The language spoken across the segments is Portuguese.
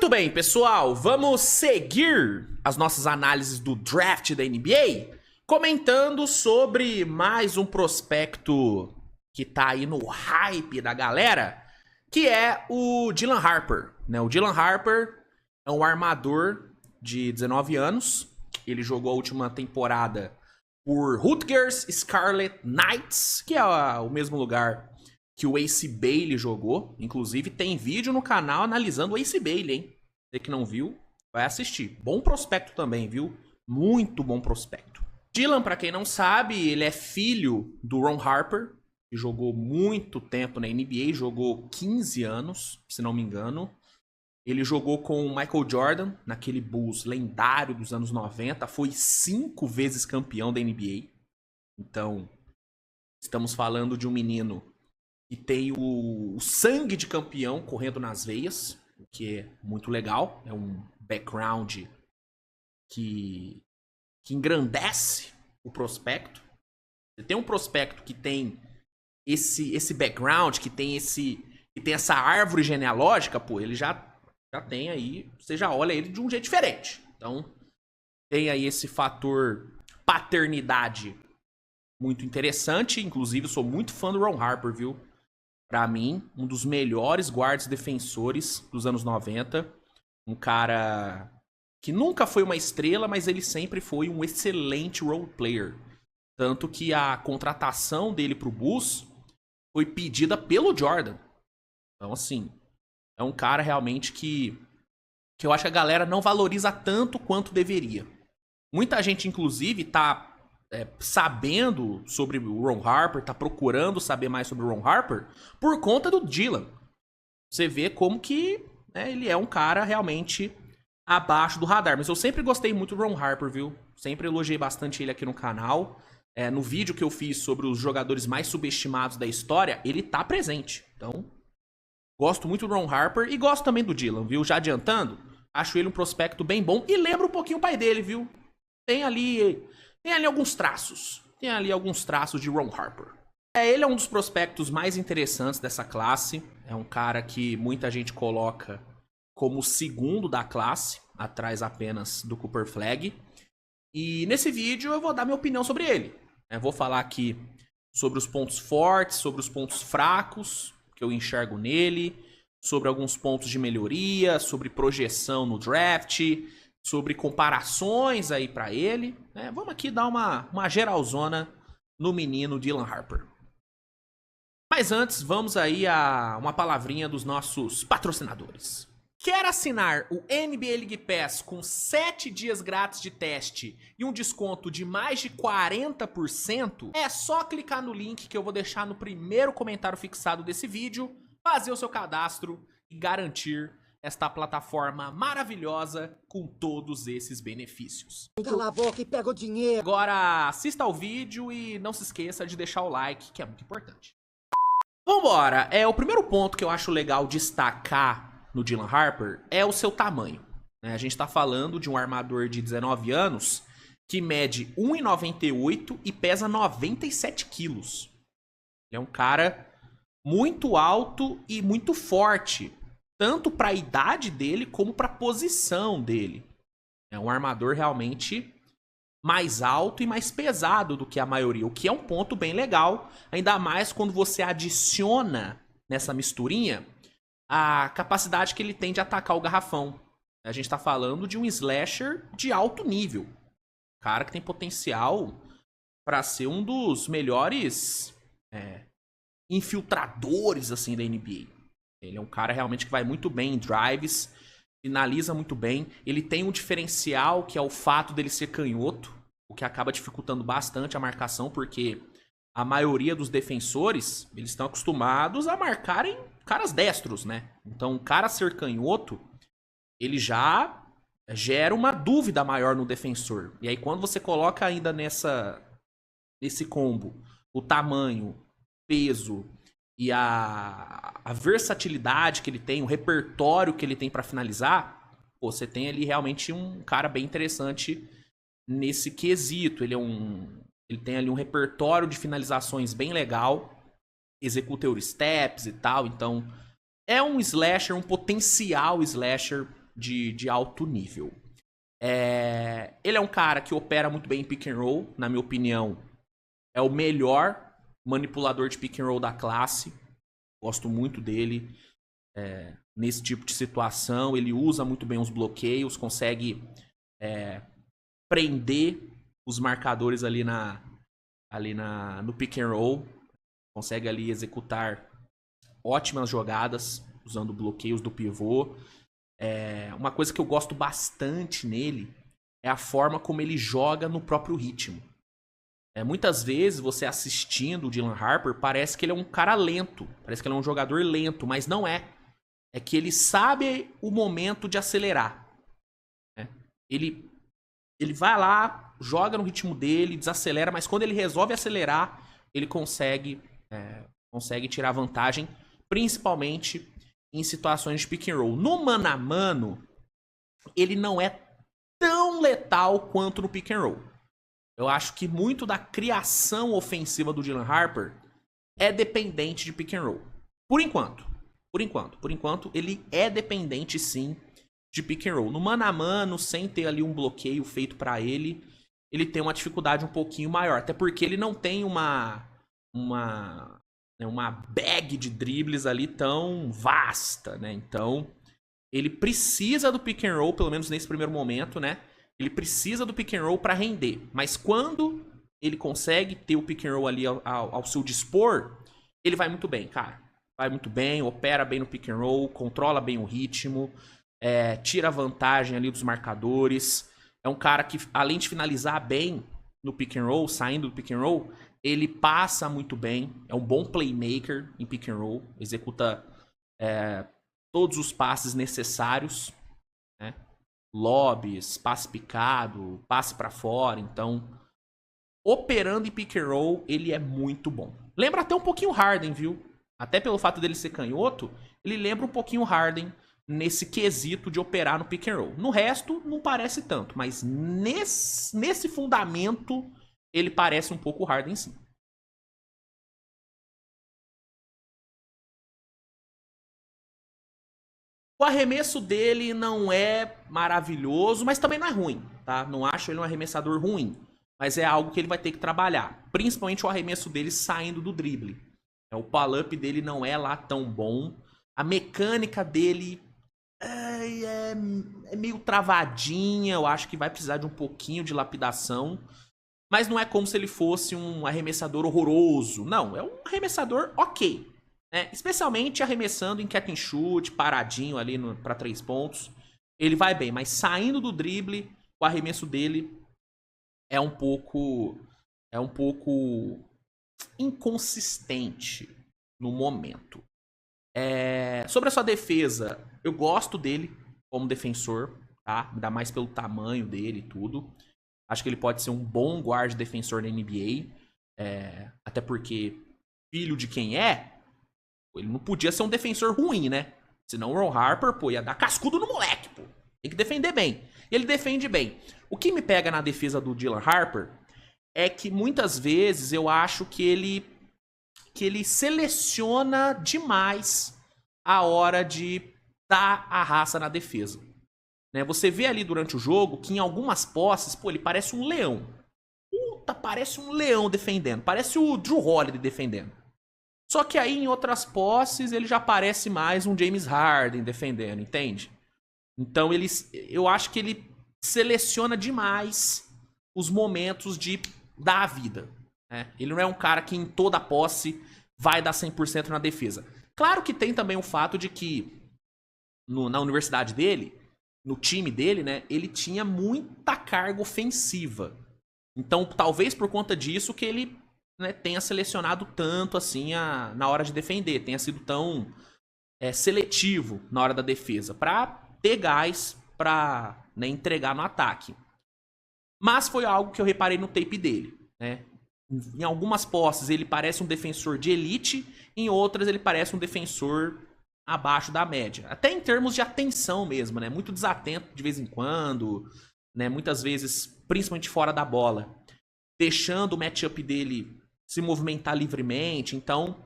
Muito bem, pessoal, vamos seguir as nossas análises do draft da NBA, comentando sobre mais um prospecto que tá aí no hype da galera, que é o Dylan Harper, né? O Dylan Harper é um armador de 19 anos, ele jogou a última temporada por Rutgers Scarlet Knights, que é o mesmo lugar que o Ace Bailey jogou. Inclusive tem vídeo no canal analisando o Ace Bailey, hein? Você que não viu, vai assistir. Bom prospecto também, viu? Muito bom prospecto. Dylan, pra quem não sabe, ele é filho do Ron Harper, que jogou muito tempo na NBA, jogou 15 anos, se não me engano. Ele jogou com o Michael Jordan, naquele Bulls lendário dos anos 90, foi 5 vezes campeão da NBA. Então, estamos falando de um menino que tem o sangue de campeão correndo nas veias, o que é muito legal. É um background que engrandece o prospecto. Você tem um prospecto que tem esse background, que tem essa árvore genealógica, pô, ele já tem aí, você já olha ele de um jeito diferente. Então, tem aí esse fator paternidade muito interessante. Inclusive, eu sou muito fã do Ron Harper, viu? Pra mim, um dos melhores guardas defensores dos anos 90. Um cara que nunca foi uma estrela, mas ele sempre foi um excelente role player. Tanto que a contratação dele pro Bulls foi pedida pelo Jordan. Então, assim, é um cara realmente que eu acho que a galera não valoriza tanto quanto deveria. Muita gente, inclusive, tá sabendo sobre o Ron Harper, tá procurando saber mais sobre o Ron Harper por conta do Dylan. Você vê como que ele é um cara realmente abaixo do radar. Mas eu sempre gostei muito do Ron Harper, viu? Sempre elogiei bastante ele aqui no canal. No vídeo que eu fiz sobre os jogadores mais subestimados da história, ele tá presente. Então, gosto muito do Ron Harper e gosto também do Dylan, viu? Já adiantando, acho ele um prospecto bem bom e lembra um pouquinho o pai dele, viu? Tem ali alguns traços. Tem ali alguns traços de Ron Harper. Ele é um dos prospectos mais interessantes dessa classe. É um cara que muita gente coloca como o segundo da classe, atrás apenas do Cooper Flagg. E nesse vídeo eu vou dar minha opinião sobre ele. Vou falar aqui sobre os pontos fortes, sobre os pontos fracos que eu enxergo nele, sobre alguns pontos de melhoria, sobre projeção no draft, sobre comparações aí pra ele. Vamos aqui dar uma geralzona no menino Dylan Harper. Mas antes, vamos aí a uma palavrinha dos nossos patrocinadores. Quer assinar o NBA League Pass com 7 dias grátis de teste e um desconto de mais de 40%? É só clicar no link que eu vou deixar no primeiro comentário fixado desse vídeo, fazer o seu cadastro e garantir esta plataforma maravilhosa com todos esses benefícios. Cala a boca e pega o dinheiro. Agora assista ao vídeo e não se esqueça de deixar o like, que é muito importante. Vambora! O primeiro ponto que eu acho legal destacar no Dylan Harper é o seu tamanho. A gente tá falando de um armador de 19 anos que mede 1,98 e pesa 97 quilos. Ele é um cara muito alto e muito forte, tanto para a idade dele como para a posição dele. É um armador realmente mais alto e mais pesado do que a maioria, o que é um ponto bem legal, ainda mais quando você adiciona nessa misturinha a capacidade que ele tem de atacar o garrafão. A gente tá falando de um slasher de alto nível. Cara que tem potencial para ser um dos melhores infiltradores assim da NBA. Ele é um cara realmente que vai muito bem em drives, finaliza muito bem. Ele tem um diferencial que é o fato dele ser canhoto, o que acaba dificultando bastante a marcação, porque a maioria dos defensores, eles estão acostumados a marcarem caras destros, né? Então, o cara ser canhoto, ele já gera uma dúvida maior no defensor. E aí, quando você coloca ainda nesse combo o tamanho, peso e a versatilidade que ele tem, o repertório que ele tem para finalizar, você tem ali realmente um cara bem interessante nesse quesito. Ele tem ali um repertório de finalizações bem legal, executa Eurosteps e tal, então é um slasher, um potencial slasher de alto nível. Ele é um cara que opera muito bem em pick and roll, na minha opinião. É o melhor manipulador de pick and roll da classe. Gosto muito dele nesse tipo de situação. Ele usa muito bem os bloqueios, consegue prender os marcadores ali no pick and roll. Consegue ali executar ótimas jogadas usando bloqueios do pivô. Uma coisa que eu gosto bastante nele é a forma como ele joga no próprio ritmo. Muitas vezes, você assistindo o Dylan Harper, parece que ele é um cara lento. Parece que ele é um jogador lento, mas não é. É que ele sabe o momento de acelerar. Ele vai lá, joga no ritmo dele, desacelera, mas quando ele resolve acelerar, ele consegue tirar vantagem, principalmente em situações de pick and roll. No mano a mano, ele não é tão letal quanto no pick and roll. Eu acho que muito da criação ofensiva do Dylan Harper é dependente de pick and roll. Por enquanto, ele é dependente sim de pick and roll. No mano a mano, sem ter ali um bloqueio feito pra ele, ele tem uma dificuldade um pouquinho maior. Até porque ele não tem uma bag de dribles ali tão vasta, né? Então, ele precisa do pick and roll, pelo menos nesse primeiro momento, né? Ele precisa do pick and roll para render. Mas quando ele consegue ter o pick and roll ali ao seu dispor, ele vai muito bem, cara. Vai muito bem, opera bem no pick and roll, controla bem o ritmo, tira vantagem ali dos marcadores. É um cara que, além de finalizar bem no pick and roll, saindo do pick and roll, ele passa muito bem. É um bom playmaker em pick and roll. Executa todos os passes necessários, né? Lobbies, passe picado, passe pra fora. Então, operando em pick and roll, ele é muito bom. Lembra até um pouquinho o Harden, viu? Até pelo fato dele ser canhoto, ele lembra um pouquinho o Harden nesse quesito de operar no pick and roll. No resto, não parece tanto, mas nesse fundamento, ele parece um pouco o Harden, sim. O arremesso dele não é maravilhoso, mas também não é ruim, tá? Não acho ele um arremessador ruim, mas é algo que ele vai ter que trabalhar. Principalmente o arremesso dele saindo do drible. O pull-up dele não é lá tão bom. A mecânica dele é meio travadinha. Eu acho que vai precisar de um pouquinho de lapidação. Mas não é como se ele fosse um arremessador horroroso. Não, é um arremessador ok. Especialmente arremessando em catch and shoot, paradinho ali para 3 pontos. Ele vai bem, mas saindo do drible, o arremesso dele é um pouco inconsistente no momento. Sobre a sua defesa, eu gosto dele como defensor, tá? Ainda mais pelo tamanho dele e tudo. Acho que ele pode ser um bom guard defensor na NBA. Até porque, filho de quem ele não podia ser um defensor ruim, né? Senão o Ron Harper, ia dar cascudo no moleque, pô. Tem que defender bem. E ele defende bem. O que me pega na defesa do Dylan Harper é que muitas vezes eu acho que ele seleciona demais a hora de dar a raça na defesa. Você vê ali durante o jogo que em algumas posses, ele parece um leão. Puta, parece um leão defendendo. Parece o Drew Holiday defendendo. Só que aí em outras posses ele já parece mais um James Harden defendendo, entende? Então eu acho que ele seleciona demais os momentos de dar a vida. Ele não é um cara que em toda posse vai dar 100% na defesa. Claro que tem também o fato de que na universidade dele, no time dele, ele tinha muita carga ofensiva. Então, talvez por conta disso que ele tenha selecionado tanto assim na hora de defender, tenha sido tão seletivo na hora da defesa, para ter gás para entregar no ataque. Mas foi algo que eu reparei no tape dele. Em algumas posses ele parece um defensor de elite, em outras ele parece um defensor abaixo da média. Até em termos de atenção mesmo, muito desatento de vez em quando, muitas vezes, principalmente fora da bola, deixando o matchup dele se movimentar livremente. Então,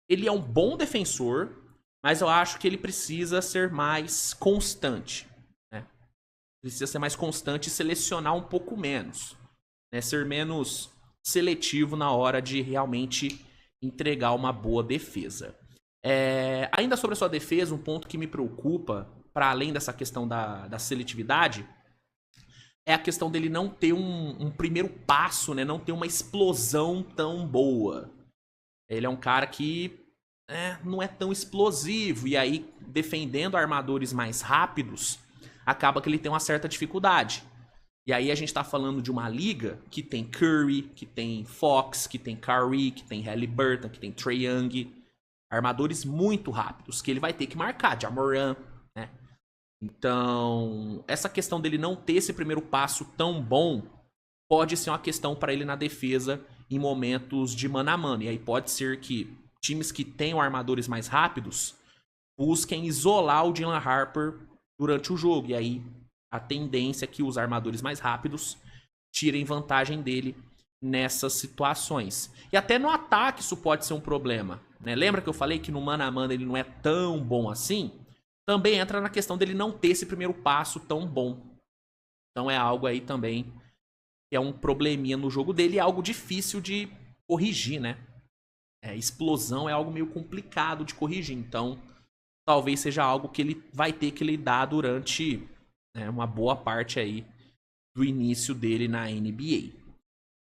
ele é um bom defensor, mas eu acho que ele precisa ser mais constante. precisa ser mais constante e selecionar um pouco menos, né? Ser menos seletivo na hora de realmente entregar uma boa defesa. Ainda sobre a sua defesa, um ponto que me preocupa, para além dessa questão da seletividade, é a questão dele não ter um primeiro passo, né? Não ter uma explosão tão boa. Ele é um cara que não é tão explosivo, e aí, defendendo armadores mais rápidos, acaba que ele tem uma certa dificuldade. E aí a gente tá falando de uma liga que tem Curry, que tem Fox, que tem Kyrie, que tem Haliburton, que tem Trae Young. Armadores muito rápidos, que ele vai ter que marcar, Ja Morant, né? Então, essa questão dele não ter esse primeiro passo tão bom pode ser uma questão para ele na defesa em momentos de mano a mano. E aí pode ser que times que tenham armadores mais rápidos busquem isolar o Dylan Harper durante o jogo. E aí a tendência é que os armadores mais rápidos tirem vantagem dele nessas situações. E até no ataque isso pode ser um problema, né? Lembra que eu falei que no mano a mano ele não é tão bom assim? Também entra na questão dele não ter esse primeiro passo tão bom. Então é algo aí também que é um probleminha no jogo dele e é algo difícil de corrigir, né? Explosão é algo meio complicado de corrigir. Então talvez seja algo que ele vai ter que lidar durante uma boa parte aí do início dele na NBA.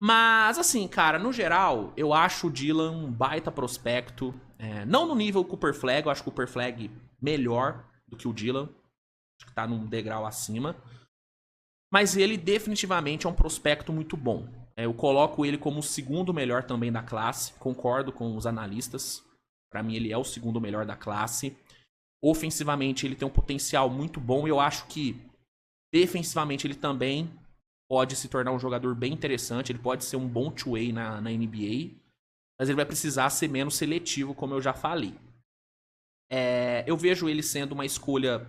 Mas, assim, cara, no geral, eu acho o Dylan um baita prospecto. Não no nível Cooper Flag, eu acho o Cooper Flag melhor do que o Dylan. Acho que tá num degrau acima. Mas ele definitivamente é um prospecto muito bom. Eu coloco ele como o segundo melhor também da classe. Concordo com os analistas. Pra mim, ele é o segundo melhor da classe. Ofensivamente, ele tem um potencial muito bom. E eu acho que defensivamente ele também pode se tornar um jogador bem interessante. Ele pode ser um bom two-way na NBA. Mas ele vai precisar ser menos seletivo, como eu já falei. Eu vejo ele sendo uma escolha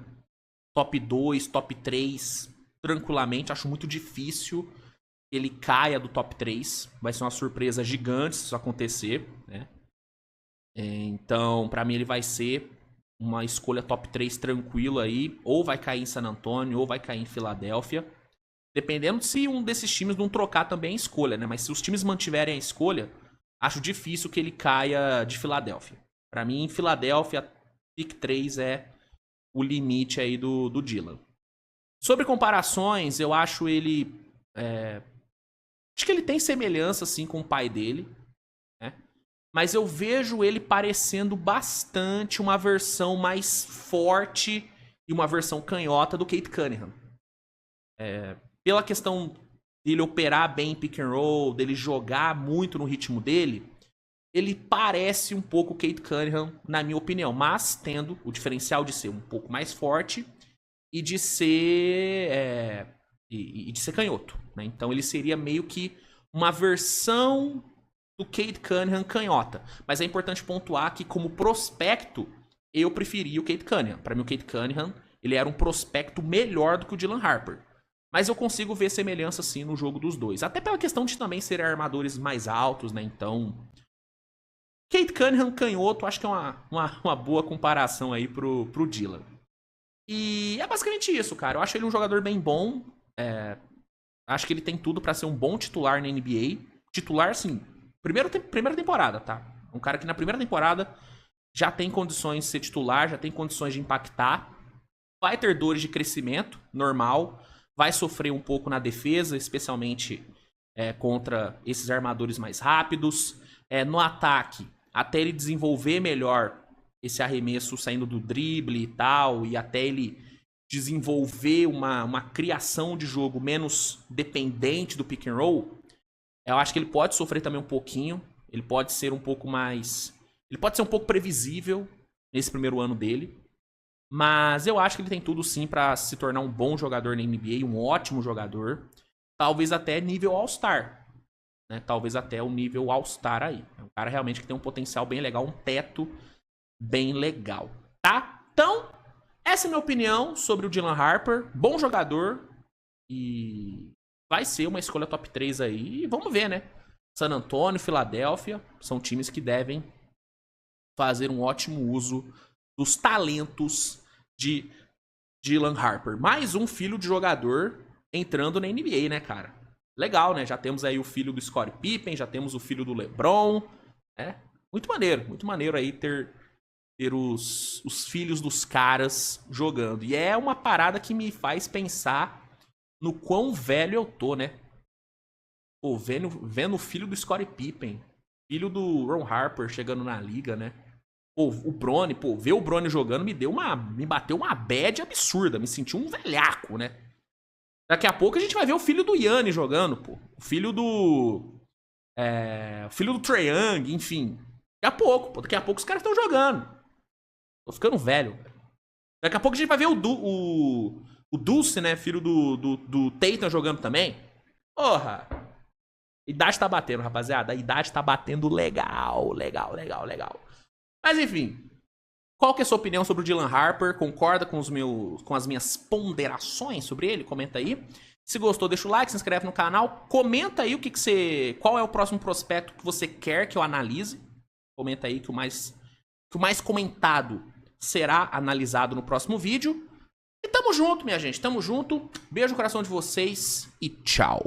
top 2, top 3, tranquilamente. Acho muito difícil que ele caia do top 3. Vai ser uma surpresa gigante se isso acontecer, né? Então, pra mim, ele vai ser uma escolha top 3 tranquilo aí. Ou vai cair em San Antonio, ou vai cair em Filadélfia. Dependendo se um desses times não trocar também a escolha, né? Mas se os times mantiverem a escolha, acho difícil que ele caia de Filadélfia. Pra mim, Filadélfia, pick 3 é o limite aí do Dylan. Sobre comparações, eu acho ele... Acho que ele tem semelhança, assim, com o pai dele, né? Mas eu vejo ele parecendo bastante uma versão mais forte e uma versão canhota do Cade Cunningham. Pela questão dele operar bem em pick and roll, dele jogar muito no ritmo dele, ele parece um pouco o Cade Cunningham, na minha opinião, mas tendo o diferencial de ser um pouco mais forte e de ser de ser canhoto, né? Então ele seria meio que uma versão do Cade Cunningham canhota. Mas é importante pontuar que como prospecto eu preferia o Cade Cunningham. Para mim o Cade Cunningham ele era um prospecto melhor do que o Dylan Harper. Mas eu consigo ver semelhança, sim, no jogo dos dois. Até pela questão de também serem armadores mais altos, né? Então, Cade Cunningham canhoto, acho que é uma boa comparação aí pro Dylan. E é basicamente isso, cara. Eu acho ele um jogador bem bom. Acho que ele tem tudo pra ser um bom titular na NBA. Titular, assim, primeira temporada, tá? Um cara que na primeira temporada já tem condições de ser titular, já tem condições de impactar. Vai ter dores de crescimento, normal. Vai sofrer um pouco na defesa, especialmente contra esses armadores mais rápidos. No ataque, até ele desenvolver melhor esse arremesso saindo do drible e tal, e até ele desenvolver uma criação de jogo menos dependente do pick and roll, eu acho que ele pode sofrer também um pouquinho. Ele pode ser um pouco mais... Ele pode ser um pouco previsível nesse primeiro ano dele. Mas eu acho que ele tem tudo sim pra se tornar um bom jogador na NBA, um ótimo jogador. Talvez até nível All-Star, né? Talvez até o nível All-Star aí. É um cara realmente que tem um potencial bem legal, um teto bem legal, tá? Então, essa é a minha opinião sobre o Dylan Harper. Bom jogador e vai ser uma escolha top 3 aí. E vamos ver, né? San Antonio, Filadélfia são times que devem fazer um ótimo uso dos talentos de Dylan Harper. Mais um filho de jogador entrando na NBA, né, cara? Legal, né? Já temos aí o filho do Scottie Pippen, já temos o filho do LeBron. Né? Muito maneiro aí ter os filhos dos caras jogando. E é uma parada que me faz pensar no quão velho eu tô, né? Pô, vendo o filho do Scottie Pippen, filho do Ron Harper chegando na liga, né? Pô, o Bronny, pô, ver o Bronny jogando me bateu uma bad absurda, me senti um velhaco, né? Daqui a pouco a gente vai ver o filho do Yanni jogando, pô. O filho do Trae Young, enfim. Daqui a pouco os caras estão jogando. Tô ficando velho. Daqui a pouco a gente vai ver o Dulce, né? Filho do Tatum jogando também. Porra. A idade tá batendo, rapaziada. A idade tá batendo legal. Mas enfim. Qual que é a sua opinião sobre o Dylan Harper? Concorda com as minhas ponderações sobre ele? Comenta aí. Se gostou, deixa o like, se inscreve no canal. Comenta aí qual é o próximo prospecto que você quer que eu analise. Comenta aí que o mais comentado será analisado no próximo vídeo. E tamo junto, minha gente. Tamo junto. Beijo no coração de vocês e tchau.